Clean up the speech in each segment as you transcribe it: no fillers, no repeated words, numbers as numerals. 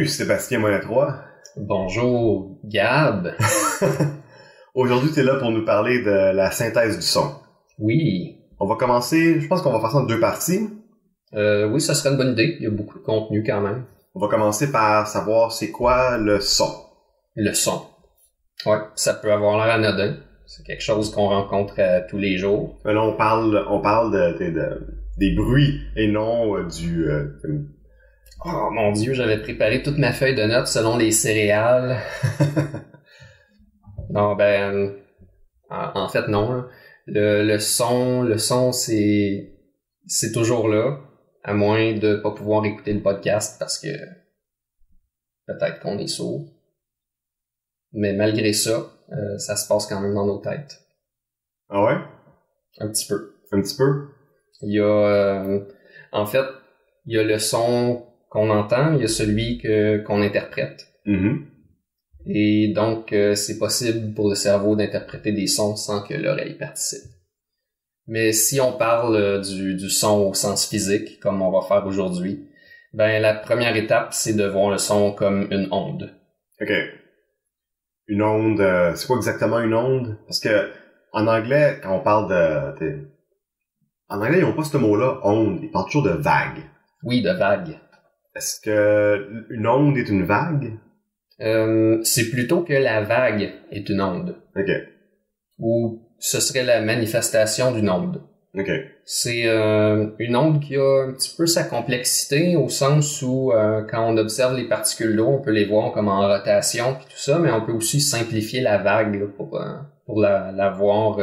Salut Sébastien Monet-3. Bonjour Gab. Aujourd'hui, tu es là pour nous parler de la synthèse du son. Oui. On va commencer, je pense qu'on va faire ça en deux parties. Oui, ça serait une bonne idée. Il y a beaucoup de contenu quand même. On va commencer par savoir c'est quoi le son. Le son. Ouais, ça peut avoir l'air anodin. C'est quelque chose qu'on rencontre tous les jours. Mais là, on parle des bruits et non du... Oh mon Dieu, j'avais préparé toute ma feuille de notes selon les céréales. Non, en fait non. Là. Le son, c'est toujours là, à moins de pas pouvoir écouter le podcast parce que peut-être qu'on est sourd. Mais malgré ça, ça se passe quand même dans nos têtes. Ah ouais? Un petit peu. Un petit peu? Il y a, en fait, il y a le son qu'on entend, il y a celui qu'on interprète. Mm-hmm. Et donc, c'est possible pour le cerveau d'interpréter des sons sans que l'oreille participe. Mais si on parle du son au sens physique, comme on va faire aujourd'hui, la première étape, c'est de voir le son comme une onde. OK. Une onde, c'est quoi exactement une onde? Parce que en anglais, quand on parle en anglais, ils n'ont pas ce mot-là, onde. Ils parlent toujours de vague. Oui, de vague. Est-ce que une onde est une vague? C'est plutôt que la vague est une onde. OK. Ou ce serait la manifestation d'une onde. OK. C'est une onde qui a un petit peu sa complexité au sens où quand on observe les particules d'eau, on peut les voir comme en rotation puis tout ça, mais on peut aussi simplifier la vague là, pour la voir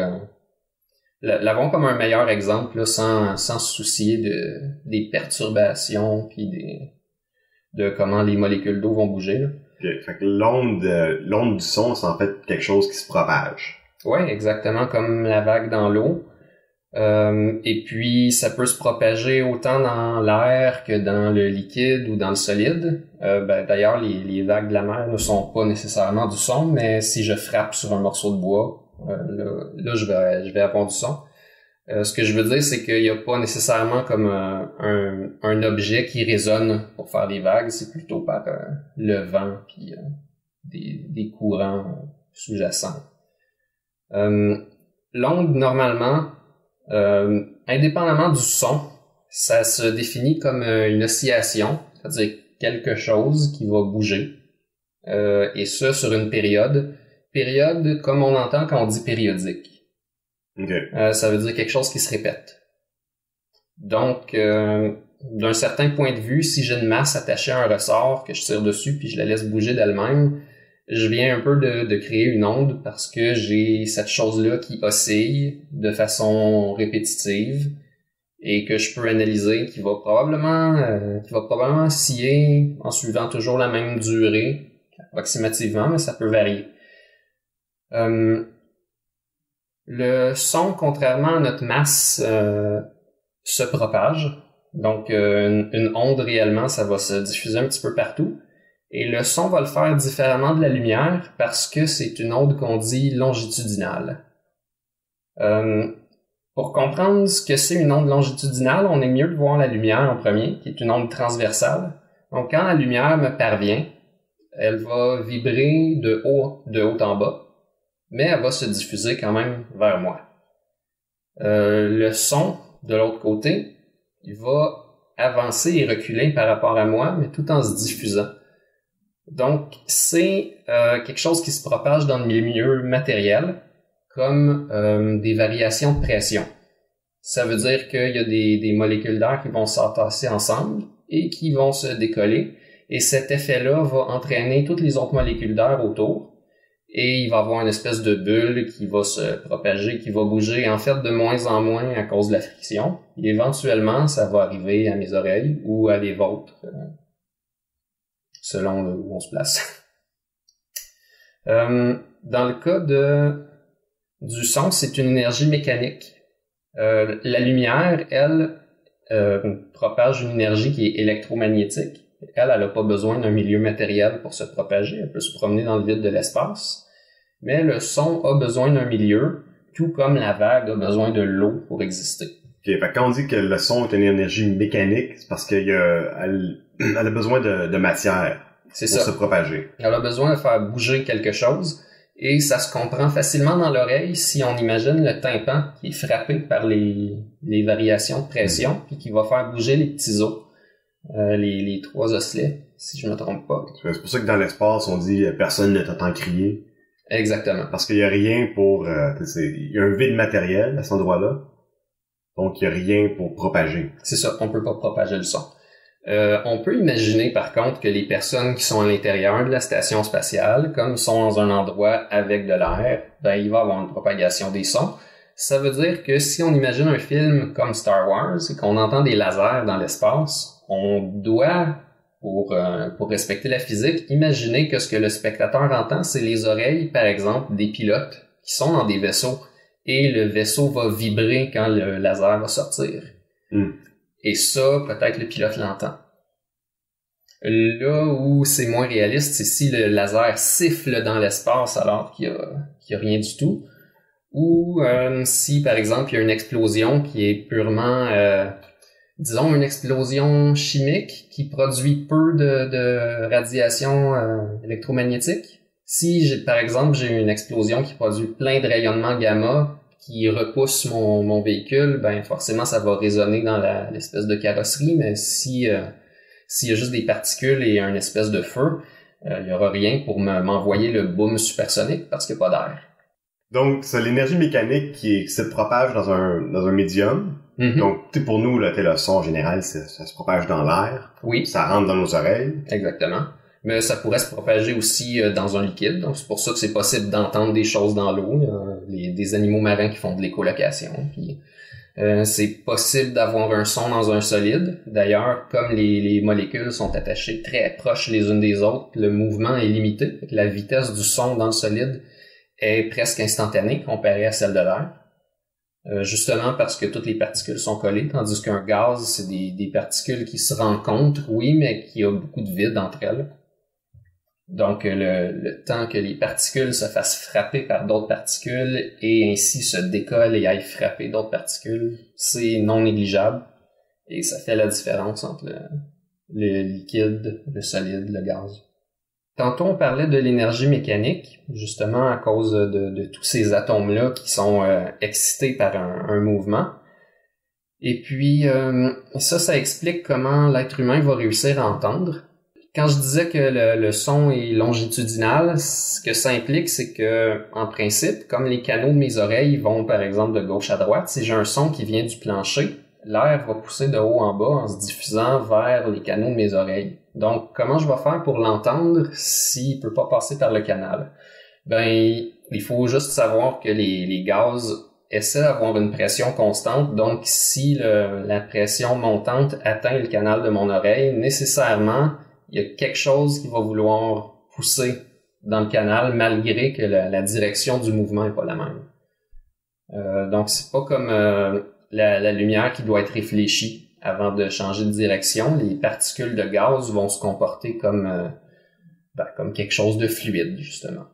la voir comme un meilleur exemple là, sans se soucier des perturbations puis de comment les molécules d'eau vont bouger. Là. Okay. Fait que l'onde du son, c'est en fait quelque chose qui se propage. Ouais, exactement comme la vague dans l'eau. Et puis, ça peut se propager autant dans l'air que dans le liquide ou dans le solide. D'ailleurs, les vagues de la mer ne sont pas nécessairement du son, mais si je frappe sur un morceau de bois, là je vais avoir du son. Ce que je veux dire, c'est qu'il n'y a pas nécessairement comme un objet qui résonne pour faire des vagues, c'est plutôt par le vent puis des courants sous-jacents. L'onde, normalement, indépendamment du son, ça se définit comme une oscillation, c'est-à-dire quelque chose qui va bouger, et ça sur une période. Période comme on entend quand on dit périodique. Okay. Ça veut dire quelque chose qui se répète. Donc, d'un certain point de vue, si j'ai une masse attachée à un ressort que je tire dessus puis je la laisse bouger d'elle-même, je viens un peu de créer une onde parce que j'ai cette chose-là qui oscille de façon répétitive et que je peux analyser, qui va probablement osciller en suivant toujours la même durée, approximativement, mais ça peut varier. Le son, contrairement à notre masse, se propage. Donc, une onde, réellement, ça va se diffuser un petit peu partout. Et le son va le faire différemment de la lumière parce que c'est une onde qu'on dit longitudinale. Pour comprendre ce que c'est une onde longitudinale, on est mieux de voir la lumière en premier, qui est une onde transversale. Donc, quand la lumière me parvient, elle va vibrer de haut en bas, mais elle va se diffuser quand même vers moi. Le son, de l'autre côté, il va avancer et reculer par rapport à moi, mais tout en se diffusant. Donc, c'est quelque chose qui se propage dans le milieu matériel, comme des variations de pression. Ça veut dire qu'il y a des molécules d'air qui vont s'entasser ensemble et qui vont se décoller, et cet effet-là va entraîner toutes les autres molécules d'air autour. Et il va y avoir une espèce de bulle qui va se propager, qui va bouger en fait de moins en moins à cause de la friction. Et éventuellement, ça va arriver à mes oreilles ou à les vôtres, selon où on se place. Dans le cas du son, c'est une énergie mécanique. La lumière, elle, propage une énergie qui est électromagnétique. Elle n'a pas besoin d'un milieu matériel pour se propager. Elle peut se promener dans le vide de l'espace. Mais le son a besoin d'un milieu, tout comme la vague a besoin de l'eau pour exister. Okay, fait que quand on dit que le son est une énergie mécanique, c'est parce qu'elle a besoin de matière. C'est pour ça. se propager. Elle a besoin de faire bouger quelque chose et ça se comprend facilement dans l'oreille si on imagine le tympan qui est frappé par les variations de pression puis qui va faire bouger les petits os, les trois osselets, si je ne me trompe pas. C'est pour ça que dans l'espace, on dit personne ne t'entend crier. Exactement. Parce qu'il y a rien pour... il y a un vide matériel à cet endroit-là. Donc, il y a rien pour propager. C'est ça, on peut pas propager le son. On peut imaginer par contre que les personnes qui sont à l'intérieur de la station spatiale, comme ils sont dans un endroit avec de l'air, ben il va y avoir une propagation des sons. Ça veut dire que si on imagine un film comme Star Wars et qu'on entend des lasers dans l'espace, on doit, pour respecter la physique, imaginer que ce que le spectateur entend, c'est les oreilles, par exemple, des pilotes qui sont dans des vaisseaux et le vaisseau va vibrer quand le laser va sortir. Et ça, peut-être le pilote l'entend. Là où c'est moins réaliste, c'est si le laser siffle dans l'espace alors qu'il y a rien du tout. Ou si, par exemple, il y a une explosion qui est purement, disons, une explosion chimique qui produit peu de radiation électromagnétique. Si, par exemple, j'ai une explosion qui produit plein de rayonnements gamma qui repousse mon véhicule, ben forcément ça va résonner dans l'espèce de carrosserie, mais s'il y a juste des particules et un espèce de feu, il y aura rien pour m'envoyer le boom supersonique parce qu'il n'y a pas d'air. Donc, c'est l'énergie mécanique qui se propage dans un médium. Mm-hmm. Donc, pour nous, le son en général, ça se propage dans l'air. Oui. Ça rentre dans nos oreilles. Exactement. Mais ça pourrait se propager aussi dans un liquide. Donc, c'est pour ça que c'est possible d'entendre des choses dans l'eau. Des animaux marins qui font de l'écholocation. Puis, c'est possible d'avoir un son dans un solide. D'ailleurs, comme les molécules sont attachées très proches les unes des autres, le mouvement est limité. La vitesse du son dans le solide est presque instantanée comparée à celle de l'air. Justement parce que toutes les particules sont collées, tandis qu'un gaz, c'est des particules qui se rencontrent, oui, mais qui a beaucoup de vide entre elles. Donc, le temps que les particules se fassent frapper par d'autres particules et ainsi se décollent et aillent frapper d'autres particules, c'est non négligeable. Et ça fait la différence entre le liquide, le solide, le gaz. Tantôt, on parlait de l'énergie mécanique, justement à cause de tous ces atomes-là qui sont excités par un mouvement. Et puis, ça explique comment l'être humain va réussir à entendre. Quand je disais que le son est longitudinal, ce que ça implique, c'est que, en principe, comme les canaux de mes oreilles vont, par exemple, de gauche à droite, si j'ai un son qui vient du plancher, l'air va pousser de haut en bas en se diffusant vers les canaux de mes oreilles. Donc, comment je vais faire pour l'entendre s'il peut pas passer par le canal? Ben, il faut juste savoir que les gaz essaient d'avoir une pression constante. Donc, si la pression montante atteint le canal de mon oreille, nécessairement, il y a quelque chose qui va vouloir pousser dans le canal malgré que la direction du mouvement n'est pas la même. Donc, c'est pas comme la lumière qui doit être réfléchie avant de changer de direction. Les particules de gaz vont se comporter comme quelque chose de fluide, justement.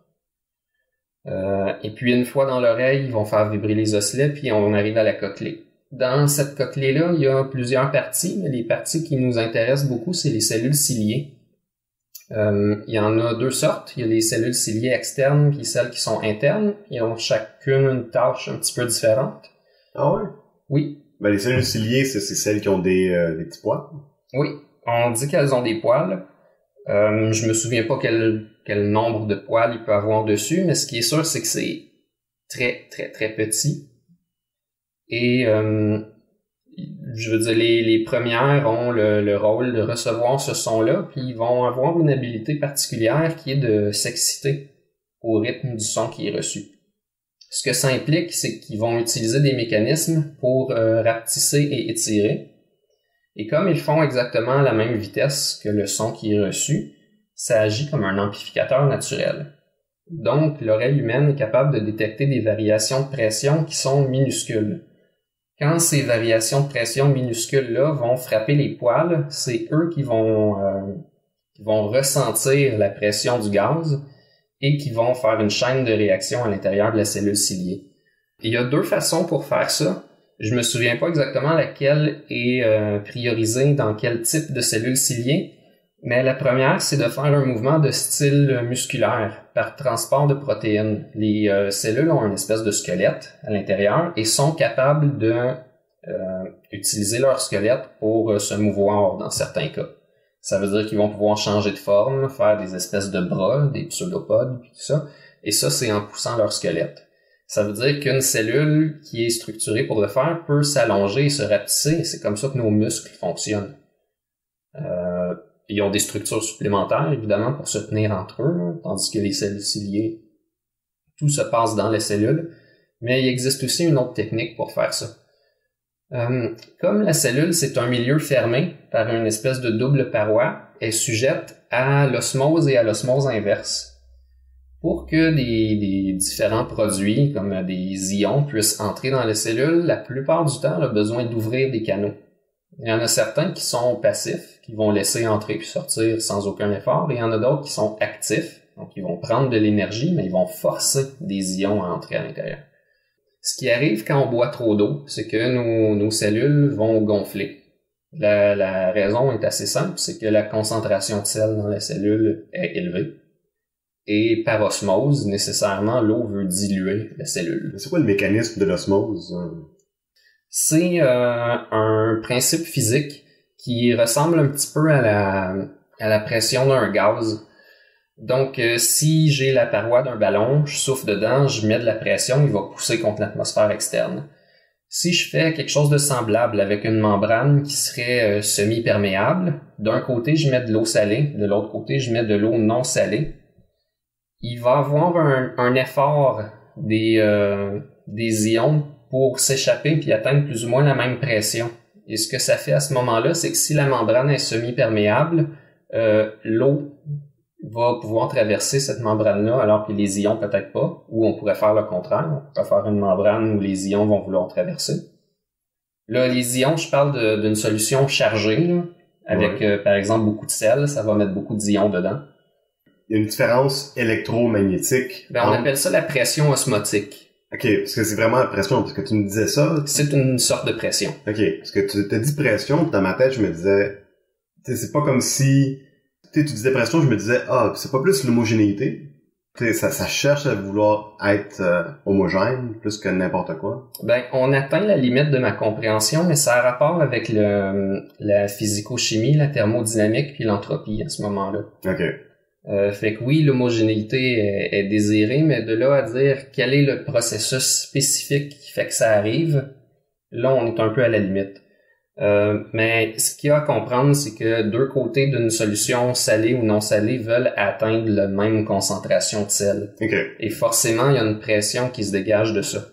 Et puis, une fois dans l'oreille, ils vont faire vibrer les osselets, puis on arrive à la cochlée. Dans cette cochlée-là, il y a plusieurs parties, mais les parties qui nous intéressent beaucoup, c'est les cellules ciliées. Il y en a deux sortes. Il y a les cellules ciliées externes puis celles qui sont internes. Ils ont chacune une tâche un petit peu différente. Ah ouais? Oui. Ben, les cellules ciliées, c'est celles qui ont des petits poils? Oui. On dit qu'elles ont des poils. Je me souviens pas quel nombre de poils il peut avoir dessus, mais ce qui est sûr, c'est que c'est très, très, très petit. Et je veux dire, les premières ont le rôle de recevoir ce son-là, puis ils vont avoir une habilité particulière qui est de s'exciter au rythme du son qui est reçu. Ce que ça implique, c'est qu'ils vont utiliser des mécanismes pour rapetisser et étirer. Et comme ils font exactement à la même vitesse que le son qui est reçu, ça agit comme un amplificateur naturel. Donc, l'oreille humaine est capable de détecter des variations de pression qui sont minuscules. Quand ces variations de pression minuscules-là vont frapper les poils, c'est eux qui vont ressentir la pression du gaz et qui vont faire une chaîne de réaction à l'intérieur de la cellule ciliée. Il y a deux façons pour faire ça. Je me souviens pas exactement laquelle est priorisée dans quel type de cellule ciliée, Mais la première, c'est de faire un mouvement de style musculaire par transport de protéines. Les cellules ont une espèce de squelette à l'intérieur et sont capables de utiliser leur squelette pour se mouvoir dans certains cas. Ça veut dire qu'ils vont pouvoir changer de forme, faire des espèces de bras, des pseudopodes, puis tout ça. Et ça, c'est en poussant leur squelette. Ça veut dire qu'une cellule qui est structurée pour le faire peut s'allonger et se rapetisser. C'est comme ça que nos muscles fonctionnent. Ils ont des structures supplémentaires, évidemment, pour se tenir entre eux, là, tandis que les cellules ciliées, tout se passe dans les cellules. Mais il existe aussi une autre technique pour faire ça. Comme la cellule, c'est un milieu fermé par une espèce de double paroi, elle est sujette à l'osmose et à l'osmose inverse. Pour que des différents produits, comme des ions, puissent entrer dans les cellules, la plupart du temps, on a besoin d'ouvrir des canaux. Il y en a certains qui sont passifs, qui vont laisser entrer puis sortir sans aucun effort, et il y en a d'autres qui sont actifs, donc ils vont prendre de l'énergie, mais ils vont forcer des ions à entrer à l'intérieur. Ce qui arrive quand on boit trop d'eau, c'est que nos cellules vont gonfler. La raison est assez simple, c'est que la concentration de sel dans la cellule est élevée. Et par osmose, nécessairement, l'eau veut diluer la cellule. C'est quoi le mécanisme de l'osmose? C'est un principe physique qui ressemble un petit peu à la pression d'un gaz. Donc, si j'ai la paroi d'un ballon, je souffle dedans, je mets de la pression, il va pousser contre l'atmosphère externe. Si je fais quelque chose de semblable avec une membrane qui serait semi-perméable, d'un côté, je mets de l'eau salée, de l'autre côté, je mets de l'eau non salée, il va avoir un effort des ions pour s'échapper puis atteindre plus ou moins la même pression. Et ce que ça fait à ce moment-là, c'est que si la membrane est semi-perméable, l'eau va pouvoir traverser cette membrane-là alors que les ions peut-être pas, ou on pourrait faire le contraire, on pourrait faire une membrane où les ions vont vouloir traverser. Là, les ions, je parle d'une solution chargée, là, avec par exemple beaucoup de sel, ça va mettre beaucoup d'ions dedans. Il y a une différence électromagnétique. On appelle ça la pression osmotique. OK, parce que c'est vraiment la pression, parce que tu me disais ça. C'est une sorte de pression. OK, parce que tu t'as dit pression, puis dans ma tête, je me disais, tu sais, c'est pas comme si, tu disais pression, je me disais, c'est pas plus l'homogénéité. Tu sais, ça cherche à vouloir être homogène, plus que n'importe quoi. On atteint la limite de ma compréhension, mais ça a rapport avec la physico-chimie, la thermodynamique, puis l'entropie à ce moment-là. OK. Fait que oui, l'homogénéité est désirée, mais de là à dire quel est le processus spécifique qui fait que ça arrive, là, on est un peu à la limite. Mais ce qu'il y a à comprendre, c'est que deux côtés d'une solution salée ou non salée veulent atteindre la même concentration de sel. Okay. Et forcément, il y a une pression qui se dégage de ça.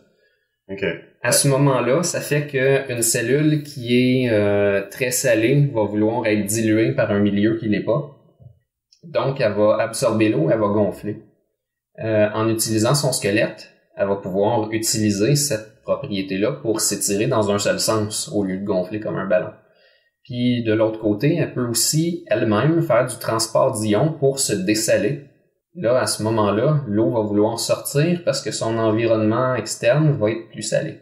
Okay. À ce moment-là, ça fait qu'une cellule qui est très salée va vouloir être diluée par un milieu qui l'est pas. Donc, elle va absorber l'eau, elle va gonfler. En utilisant son squelette, elle va pouvoir utiliser cette propriété-là pour s'étirer dans un seul sens, au lieu de gonfler comme un ballon. Puis, de l'autre côté, elle peut aussi elle-même faire du transport d'ions pour se dessaler. Là, à ce moment-là, l'eau va vouloir sortir parce que son environnement externe va être plus salé.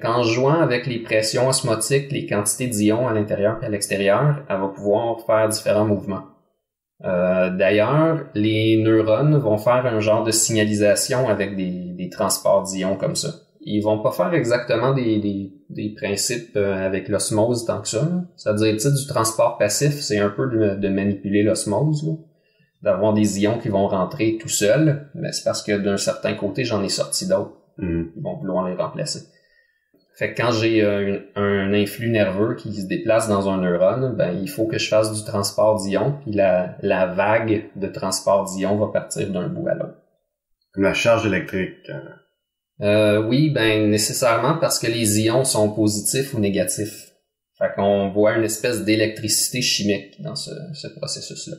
En jouant avec les pressions osmotiques, les quantités d'ions à l'intérieur et à l'extérieur, elle va pouvoir faire différents mouvements. D'ailleurs, les neurones vont faire un genre de signalisation avec des transports d'ions comme ça. Ils vont pas faire exactement des principes avec l'osmose tant que ça. C'est-à-dire, du transport passif, c'est un peu de manipuler l'osmose, là, d'avoir des ions qui vont rentrer tout seuls, mais c'est parce que d'un certain côté, j'en ai sorti d'autres. Ils vont vouloir les remplacer. Fait que quand j'ai un influx nerveux qui se déplace dans un neurone, il faut que je fasse du transport d'ions, puis la vague de transport d'ions va partir d'un bout à l'autre. Comme la charge électrique. Oui, nécessairement parce que les ions sont positifs ou négatifs. Fait qu'on voit une espèce d'électricité chimique dans ce processus-là.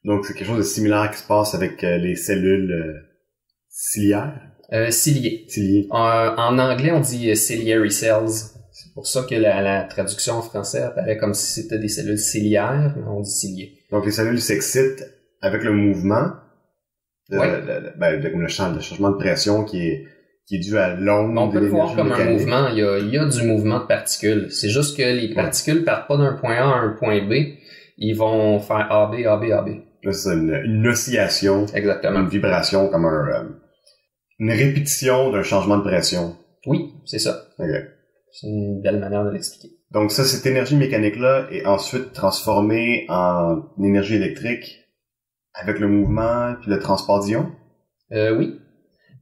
Donc c'est quelque chose de similaire qui se passe avec les cellules ciliaires? Ciliés. Ciliés. En anglais, on dit ciliary cells. C'est pour ça que la traduction en français apparaît comme si c'était des cellules ciliaires, mais on dit ciliés. Donc les cellules s'excitent avec le mouvement, le changement de pression qui est dû à l'onde. On peut le voir comme mécanique. Un mouvement. Il y a du mouvement de particules. C'est juste que les particules partent pas d'un point A à un point B. ils vont faire AB, AB, AB. Là, c'est une oscillation. Exactement. Une vibration, comme une répétition d'un changement de pression. Oui, c'est ça. Okay. C'est une belle manière de l'expliquer. Donc ça, cette énergie mécanique-là est ensuite transformée en énergie électrique avec le mouvement puis le transport d'ions? Oui.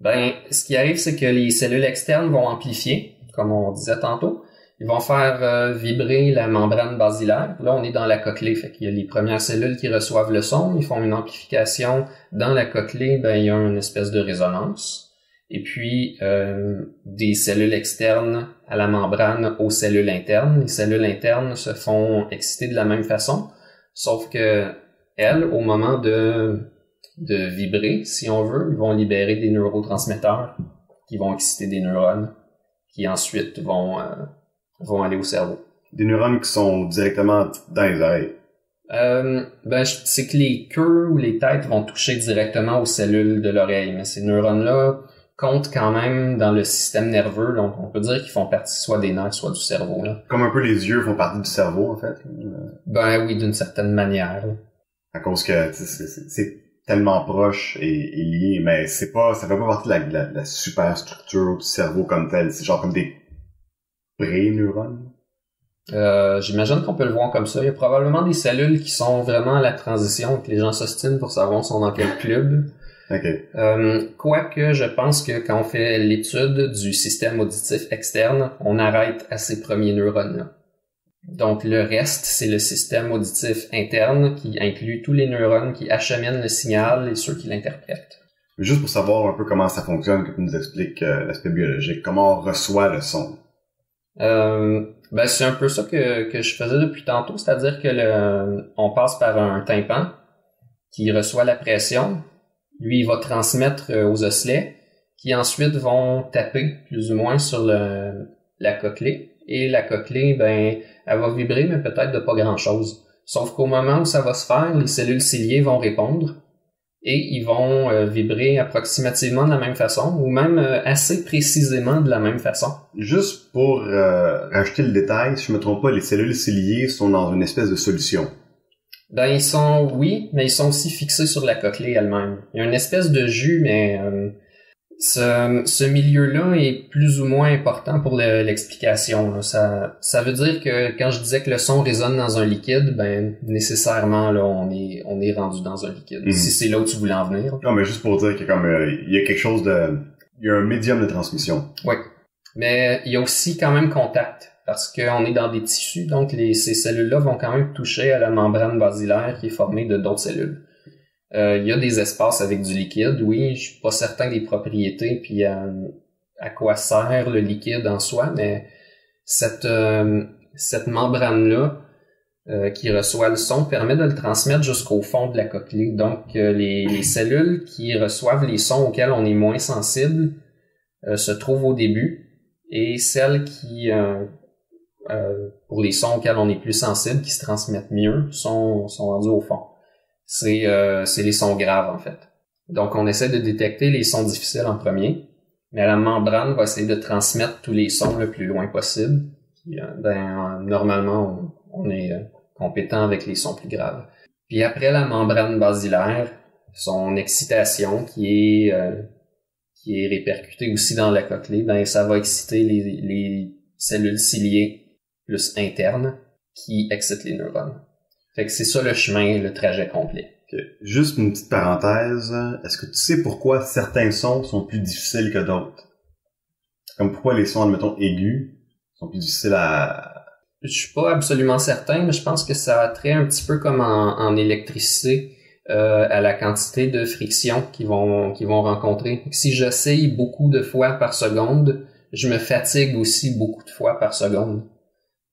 Ben, ce qui arrive, c'est que les cellules externes vont amplifier, comme on disait tantôt. Ils vont faire vibrer la membrane basilaire. Là, on est dans la cochlée, fait qu'il y a les premières cellules qui reçoivent le son, ils font une amplification. Dans la cochlée, ben, il y a une espèce de résonance. Et puis, des cellules externes à la membrane aux cellules internes. Les cellules internes se font exciter de la même façon, sauf que elles, au moment de vibrer, si on veut, ils vont libérer des neurotransmetteurs qui vont exciter des neurones qui ensuite vont aller au cerveau. Des neurones qui sont directement dans les oreilles. C'est que les queues ou les têtes vont toucher directement aux cellules de l'oreille, mais ces neurones-là comptent quand même dans le système nerveux, donc on peut dire qu'ils font partie soit des nerfs, soit du cerveau. Là. Comme un peu les yeux font partie du cerveau, en fait. Ben oui, d'une certaine manière. Là. À cause que c'est tellement proche et lié, mais ça fait pas partie de la superstructure du cerveau comme tel. C'est genre comme des pré-neurones. J'imagine qu'on peut le voir comme ça. Il y a probablement des cellules qui sont vraiment à la transition, que les gens s'ostinent pour savoir sont dans quel club. Okay. Quoique, je pense que quand on fait l'étude du système auditif externe, on arrête à ces premiers neurones-là. Donc, le reste, c'est le système auditif interne qui inclut tous les neurones qui acheminent le signal et ceux qui l'interprètent. Juste pour savoir un peu comment ça fonctionne, que tu nous expliques l'aspect biologique, comment on reçoit le son. C'est un peu ça que je faisais depuis tantôt, c'est-à-dire que on passe par un tympan qui reçoit la pression. Lui, il va transmettre aux osselets, qui ensuite vont taper plus ou moins sur la cochlée. Et la cochlée, ben, elle va vibrer, mais peut-être de pas grand-chose. Sauf qu'au moment où ça va se faire, les cellules ciliées vont répondre et ils vont vibrer approximativement de la même façon, ou même assez précisément de la même façon. Juste pour rajouter le détail, si je me trompe pas, les cellules ciliées sont dans une espèce de solution. Ben, mais ils sont aussi fixés sur la cochlée elle-même. Il y a une espèce de jus, mais ce milieu-là est plus ou moins important pour l'explication. Là. Ça veut dire que quand je disais que le son résonne dans un liquide, ben nécessairement là on est rendu dans un liquide. Si c'est là où tu voulais en venir. Non, mais juste pour dire qu'il y a comme il y a quelque chose il y a un médium de transmission. Oui. Mais il y a aussi quand même contact. Parce qu'on est dans des tissus, donc ces cellules-là vont quand même toucher à la membrane basilaire qui est formée de d'autres cellules. Il y a des espaces avec du liquide, oui, je suis pas certain des propriétés puis à quoi sert le liquide en soi, mais cette membrane-là qui reçoit le son permet de le transmettre jusqu'au fond de la cochlée. Donc les cellules qui reçoivent les sons auxquels on est moins sensible se trouvent au début, et celles qui pour les sons auxquels on est plus sensible, qui se transmettent mieux, sont rendus au fond. C'est les sons graves, en fait. Donc, on essaie de détecter les sons difficiles en premier, mais la membrane va essayer de transmettre tous les sons le plus loin possible. Puis, normalement, on est compétent avec les sons plus graves. Puis après la membrane basilaire, son excitation qui est répercutée aussi dans la cochlée, ben ça va exciter les cellules ciliées plus internes qui excitent les neurones. Fait que c'est ça le chemin, le trajet complet. Okay. Juste une petite parenthèse, est-ce que tu sais pourquoi certains sons sont plus difficiles que d'autres? Comme pourquoi les sons, admettons, aigus sont plus difficiles à... Je suis pas absolument certain, mais je pense que ça a trait un petit peu comme en électricité à la quantité de friction qu'ils vont rencontrer. Si j'essaye beaucoup de fois par seconde, je me fatigue aussi beaucoup de fois par seconde.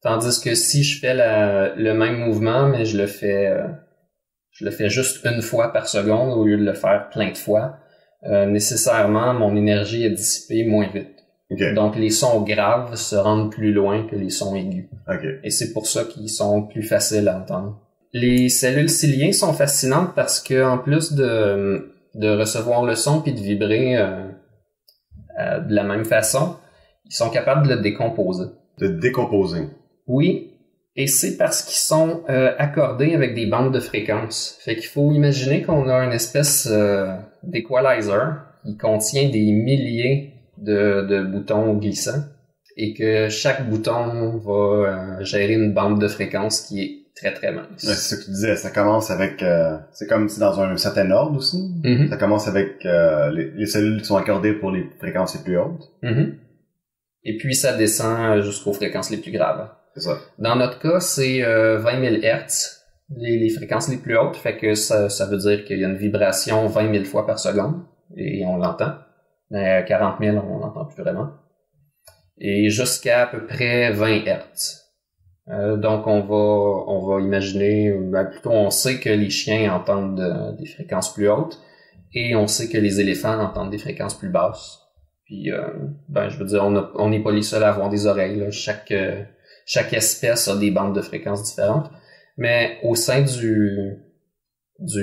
Tandis que si je fais le même mouvement, mais je le fais juste une fois par seconde au lieu de le faire plein de fois, nécessairement mon énergie est dissipée moins vite. Okay. Donc les sons graves se rendent plus loin que les sons aigus. Okay. Et c'est pour ça qu'ils sont plus faciles à entendre. Les cellules ciliées sont fascinantes parce que en plus de recevoir le son puis de vibrer de la même façon, ils sont capables de le décomposer. De décomposer. Oui, Et c'est parce qu'ils sont accordés avec des bandes de fréquences. Fait qu'il faut imaginer qu'on a une espèce d'équalizer qui contient des milliers de boutons glissants et que chaque bouton va gérer une bande de fréquences qui est très très mince. Ouais, c'est ce que tu disais, ça commence avec... c'est comme si dans un certain ordre aussi. Mm-hmm. Ça commence avec les cellules qui sont accordées pour les fréquences les plus hautes. Mm-hmm. Et puis ça descend jusqu'aux fréquences les plus graves. C'est ça. Dans notre cas, c'est 20 000 Hz, les fréquences les plus hautes, fait que ça veut dire qu'il y a une vibration 20 000 fois par seconde, et on l'entend. Mais à 40 000, on l'entend plus vraiment. Et jusqu'à peu près 20 Hz. Donc on va imaginer, plutôt on sait que les chiens entendent des fréquences plus hautes, et on sait que les éléphants entendent des fréquences plus basses. Puis, je veux dire, on n'est pas les seuls à avoir des oreilles, là. Chaque espèce a des bandes de fréquences différentes, mais au sein du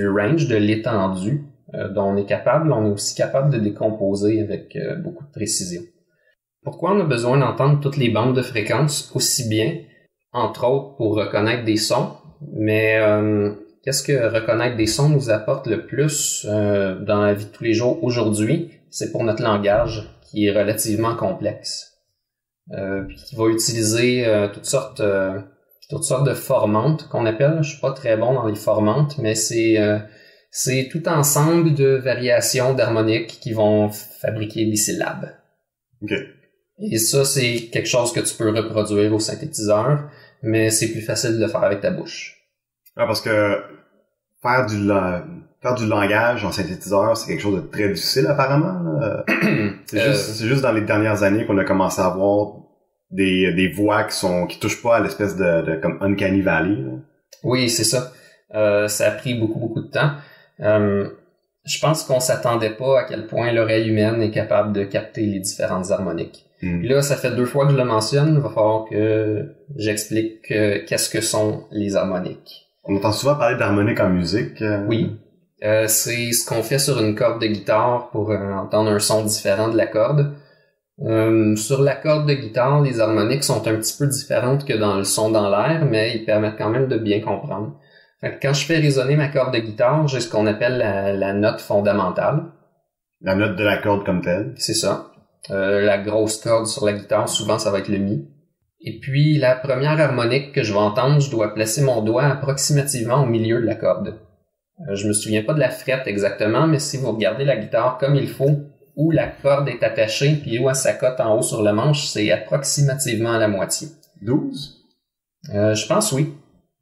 range, de l'étendue dont on est aussi capable de décomposer avec beaucoup de précision. Pourquoi on a besoin d'entendre toutes les bandes de fréquences aussi bien, entre autres pour reconnaître des sons, mais qu'est-ce que reconnaître des sons nous apporte le plus dans la vie de tous les jours aujourd'hui? C'est pour notre langage qui est relativement complexe. Puis qui va utiliser toutes sortes de formantes qu'on appelle. Je suis pas très bon dans les formantes, mais c'est tout ensemble de variations d'harmoniques qui vont fabriquer des syllabes. Okay. Et ça, c'est quelque chose que tu peux reproduire au synthétiseur, mais c'est plus facile de le faire avec ta bouche. Ah, parce que faire du langage en synthétiseur, c'est quelque chose de très difficile apparemment. C'est juste dans les dernières années qu'on a commencé à avoir des voix qui touchent pas à l'espèce de comme Uncanny Valley. Là. Oui, c'est ça. Ça a pris beaucoup de temps. Je pense qu'on s'attendait pas à quel point l'oreille humaine est capable de capter les différentes harmoniques. Puis là, ça fait 2 fois que je le mentionne. Il va falloir que j'explique qu'est-ce que sont les harmoniques. On entend souvent parler d'harmonique en musique. Oui. C'est ce qu'on fait sur une corde de guitare pour entendre un son différent de la corde. Sur la corde de guitare, les harmoniques sont un petit peu différentes que dans le son dans l'air, mais ils permettent quand même de bien comprendre. Fait que quand je fais résonner ma corde de guitare, j'ai ce qu'on appelle la note fondamentale. La note de la corde comme telle. C'est ça. La grosse corde sur la guitare, souvent ça va être le mi. Et puis la première harmonique que je vais entendre, je dois placer mon doigt approximativement au milieu de la corde. Je me souviens pas de la frette exactement, mais si vous regardez la guitare comme il faut, où la corde est attachée, puis où elle s'accote en haut sur le manche, c'est approximativement à la moitié. 12? Je pense oui.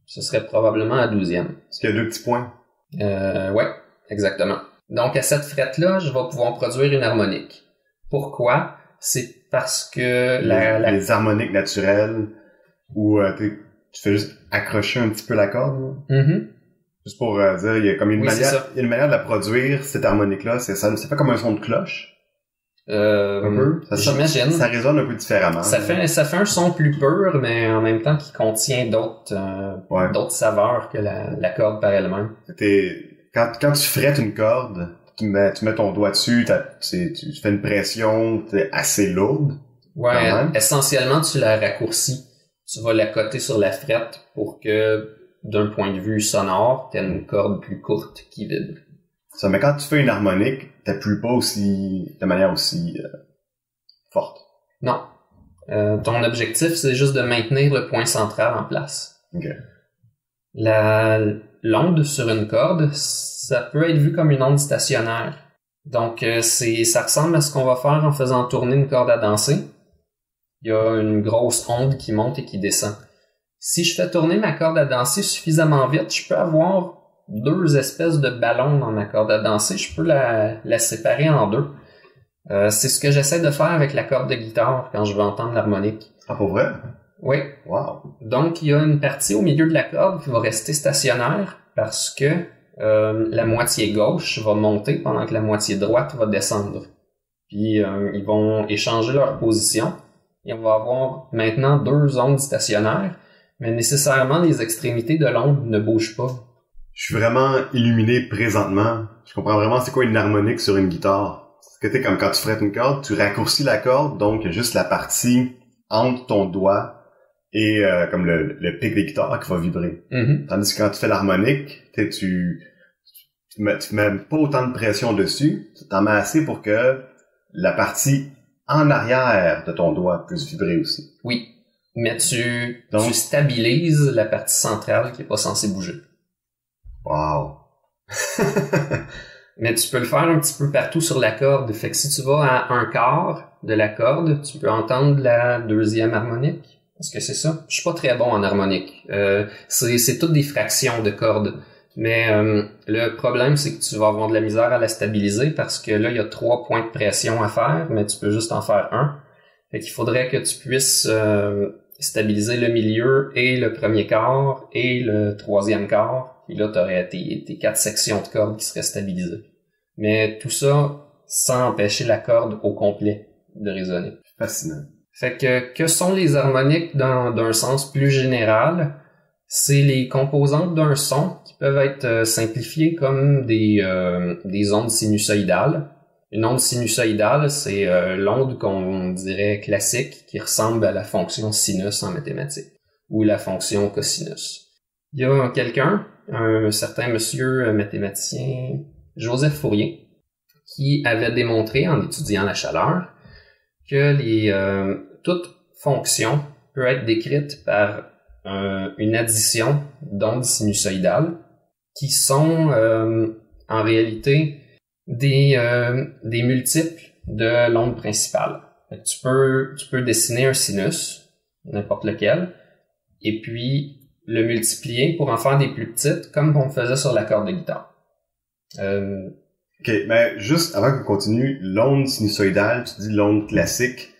Ce serait probablement à 12e. Est-ce qu'il y a 2 petits points? Ouais, exactement. Donc à cette frette-là, je vais pouvoir produire une harmonique. Pourquoi? C'est parce que les harmoniques naturelles où tu fais juste accrocher un petit peu la corde. Mm-hmm. Juste pour dire, il y a comme une manière de la produire, cette harmonique-là. Ça fait comme un son de cloche. Un peu. J'imagine. Ça résonne un peu différemment. Ça fait un son plus pur, mais en même temps qui contient d'autres saveurs que la corde par elle-même. Quand tu frettes une corde, tu mets ton doigt dessus, tu fais une pression assez lourde. Ouais, essentiellement, tu la raccourcis. Tu vas la coter sur la frette pour que, d'un point de vue sonore, t'aies une corde plus courte qui vibre. Ça, mais quand tu fais une harmonique, t'appuies pas de manière aussi forte. Non. Ton objectif, c'est juste de maintenir le point central en place. Okay. L'onde sur une corde, ça peut être vu comme une onde stationnaire. Donc, ça ressemble à ce qu'on va faire en faisant tourner une corde à danser. Il y a une grosse onde qui monte et qui descend. Si je fais tourner ma corde à danser suffisamment vite, je peux avoir 2 espèces de ballons dans ma corde à danser. Je peux la séparer en 2. C'est ce que j'essaie de faire avec la corde de guitare quand je veux entendre l'harmonique. Ah, pour vrai? Oui. Wow. Donc, il y a une partie au milieu de la corde qui va rester stationnaire parce que la moitié gauche va monter pendant que la moitié droite va descendre. Puis, ils vont échanger leur position. Et on va avoir maintenant 2 ondes stationnaires, mais nécessairement les extrémités de l'onde ne bougent pas. Je suis vraiment illuminé présentement. Je comprends vraiment c'est quoi une harmonique sur une guitare. C'est que comme quand tu frettes une corde, tu raccourcis la corde, donc il y a juste la partie entre ton doigt et comme le pic des guitares qui va vibrer. Tandis que quand tu fais l'harmonique, tu mets pas autant de pression dessus, tu t'en mets assez pour que la partie en arrière de ton doigt puisse vibrer aussi. Oui, mais tu stabilises la partie centrale qui est pas censée bouger. Wow! Mais tu peux le faire un petit peu partout sur la corde. Fait que si tu vas à un quart de la corde, tu peux entendre la deuxième harmonique. Est-ce que c'est ça? Je suis pas très bon en harmonique. C'est toutes des fractions de cordes. Mais le problème, c'est que tu vas avoir de la misère à la stabiliser parce que là, il y a 3 points de pression à faire, mais tu peux juste en faire un. Fait qu'il faudrait que tu puisses stabiliser le milieu et le premier quart et le troisième quart. Puis là, tu aurais tes 4 sections de cordes qui seraient stabilisées. Mais tout ça sans empêcher la corde au complet de résonner. Fascinant. Fait que sont les harmoniques d'un sens plus général? C'est les composantes d'un son qui peuvent être simplifiées comme des ondes sinusoïdales. Une onde sinusoïdale, c'est l'onde qu'on dirait classique qui ressemble à la fonction sinus en mathématiques ou la fonction cosinus. Il y a quelqu'un, un certain monsieur mathématicien, Joseph Fourier, qui avait démontré en étudiant la chaleur que toute fonction peut être décrite par une addition d'ondes sinusoïdales qui sont en réalité des multiples de l'onde principale. Tu peux dessiner un sinus, n'importe lequel, et puis le multiplier pour en faire des plus petites, comme on faisait sur la corde de guitare. OK, mais juste avant qu'on continue, l'onde sinusoïdale, tu dis l'onde classique,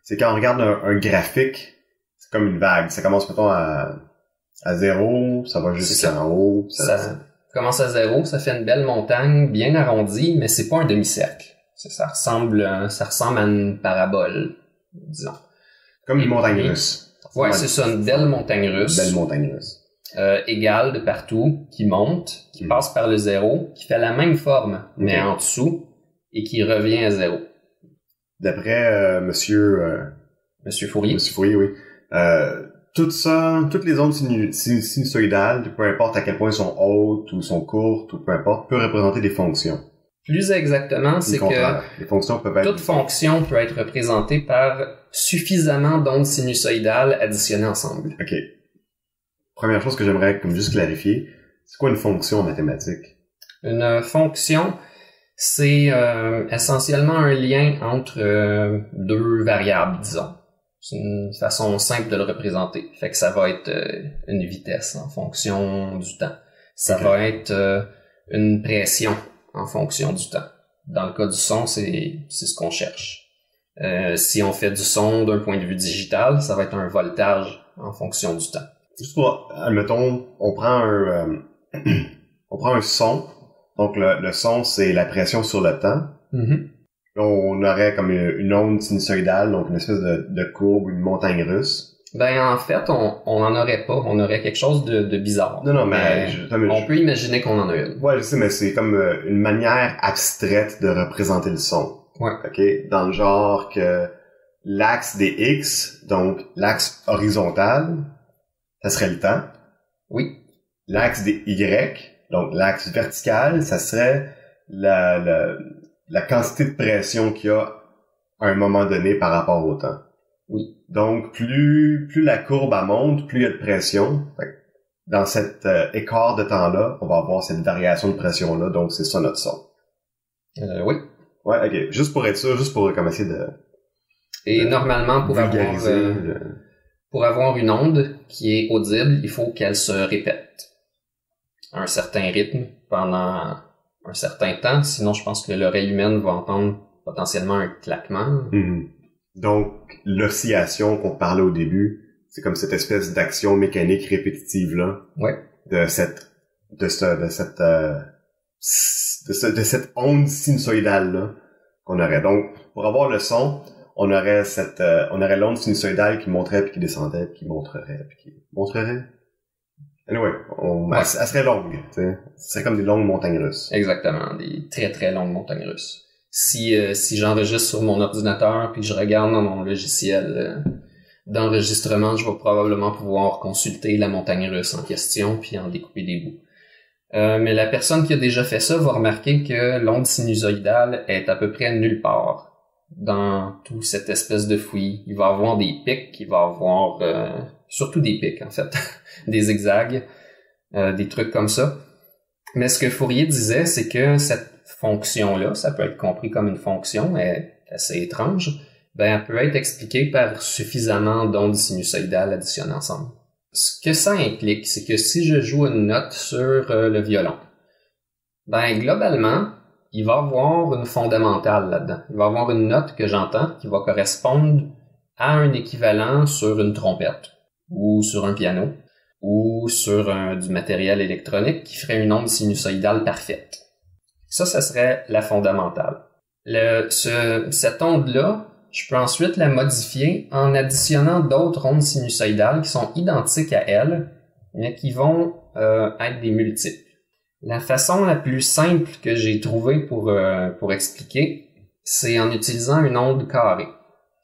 c'est quand on regarde un graphique, c'est comme une vague. Ça commence, mettons, à 0, ça va jusqu'en haut. Ça commence à 0, ça fait une belle montagne bien arrondie, mais c'est pas un demi-cercle. Ça ressemble à une parabole, disons. Comme une montagne russe. Ouais, c'est ça, une belle montagne russe. Belle montagne russe. Égale de partout, qui monte, qui passe par le 0, qui fait la même forme, mais en dessous, et qui revient à 0. D'après Monsieur Fourier. Monsieur Fourier, oui. Toutes les ondes sinusoïdales, peu importe à quel point elles sont hautes ou sont courtes ou peu importe, peuvent représenter des fonctions. Plus exactement, c'est que les fonctions peuvent être... toute fonction peut être représentée par suffisamment d'ondes sinusoïdales additionnées ensemble. OK. Première chose que j'aimerais comme juste clarifier, c'est quoi une fonction en mathématiques? Une fonction, c'est essentiellement un lien entre deux variables, disons. C'est une façon simple de le représenter. Fait que ça va être une vitesse en fonction du temps. Ça va être une pression en fonction du temps. Dans le cas du son, c'est ce qu'on cherche. Si on fait du son d'un point de vue digital, ça va être un voltage en fonction du temps. Juste pour, admettons, on prend un son. Donc le son, c'est la pression sur le temps. Mm-hmm. On aurait comme une onde sinusoïdale, donc une espèce de courbe, une montagne russe. Ben en fait, on en aurait pas. On aurait quelque chose de bizarre. Non, mais on peut imaginer qu'on en a une. Ouais, je sais, mais c'est comme une manière abstraite de représenter le son. Ouais. OK? Dans le genre que l'axe des X, donc l'axe horizontal, ça serait le temps. Oui. L'axe des Y, donc l'axe vertical, ça serait la quantité de pression qu'il y a à un moment donné par rapport au temps. Oui. Donc, plus la courbe monte, plus il y a de pression. Dans cet écart de temps-là, on va avoir cette variation de pression-là, donc c'est ça notre son. Oui. Ouais, ok. Juste pour être sûr, juste pour comme essayer de... Et normalement, pour avoir une onde qui est audible, il faut qu'elle se répète à un certain rythme pendant un certain temps. Sinon, je pense que l'oreille humaine va entendre potentiellement un claquement. Mm-hmm. Donc, l'oscillation qu'on parlait au début, c'est comme cette espèce d'action mécanique répétitive-là. Ouais. De cette onde sinusoïdale-là qu'on aurait. Donc, pour avoir le son, on aurait l'onde sinusoïdale qui monterait puis qui descendait puis qui montrerait puis qui montrerait. Anyway, elle serait longue, tu sais. Ce serait comme des longues montagnes russes. Exactement, des très très longues montagnes russes. Si j'enregistre sur mon ordinateur puis que je regarde dans mon logiciel d'enregistrement, je vais probablement pouvoir consulter la montagne russe en question puis en découper des bouts. Mais la personne qui a déjà fait ça va remarquer que l'onde sinusoïdale est à peu près nulle part dans tout cette espèce de fouillis. Il va avoir des pics, il va avoir surtout des pics en fait, des zigzags, des trucs comme ça. Mais ce que Fourier disait, c'est que cette fonction-là, ça peut être compris comme une fonction, est assez étrange, ben elle peut être expliquée par suffisamment d'ondes sinusoïdales additionnées ensemble. Ce que ça implique, c'est que si je joue une note sur le violon, ben globalement, il va y avoir une fondamentale là-dedans. Il va y avoir une note que j'entends qui va correspondre à un équivalent sur une trompette, ou sur un piano, ou sur du matériel électronique qui ferait une onde sinusoïdale parfaite. Ça serait la fondamentale. Cette onde-là, je peux ensuite la modifier en additionnant d'autres ondes sinusoïdales qui sont identiques à elle, mais qui vont être des multiples. La façon la plus simple que j'ai trouvée pour expliquer, c'est en utilisant une onde carrée.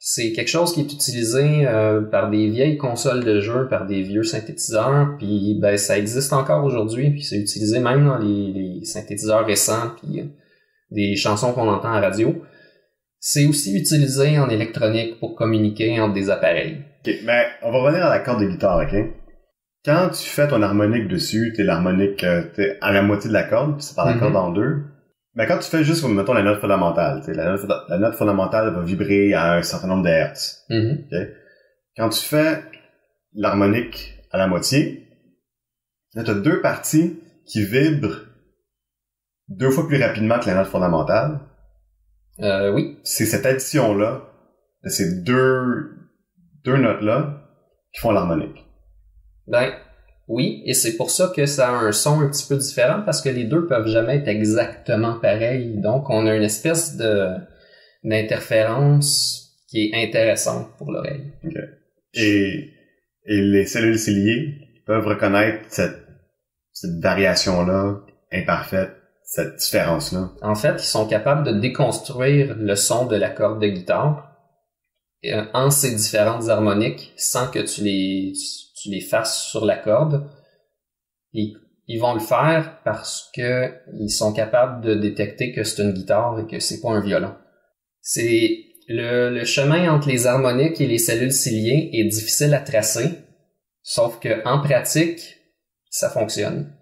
C'est quelque chose qui est utilisé par des vieilles consoles de jeux, par des vieux synthétiseurs, puis ben ça existe encore aujourd'hui, puis c'est utilisé même dans les synthétiseurs récents, puis des chansons qu'on entend à radio. C'est aussi utilisé en électronique pour communiquer entre des appareils. Ok, mais on va revenir à la corde de guitare, ok? Quand tu fais ton harmonique dessus, t'es l'harmonique t'es à la moitié de la corde, puis c'est par la corde en deux. Mais quand tu fais juste, mettons, la note fondamentale, la note fondamentale va vibrer à un certain nombre de hertz. Okay? Quand tu fais l'harmonique à la moitié, là, t'as deux parties qui vibrent 2 fois plus rapidement que la note fondamentale. Oui. C'est cette addition-là, de ces deux notes-là, qui font l'harmonique. Ben, oui, et c'est pour ça que ça a un son un petit peu différent, parce que les deux peuvent jamais être exactement pareils. Donc, on a une espèce d'interférence qui est intéressante pour l'oreille. Okay. Et les cellules ciliées peuvent reconnaître cette variation-là imparfaite, cette différence-là. En fait, ils sont capables de déconstruire le son de la corde de guitare en ces différentes harmoniques sans que tu les fasses sur la corde. Et ils vont le faire parce que ils sont capables de détecter que c'est une guitare et que c'est pas un violon. C'est le chemin entre les harmoniques et les cellules ciliées est difficile à tracer, sauf que en pratique, ça fonctionne.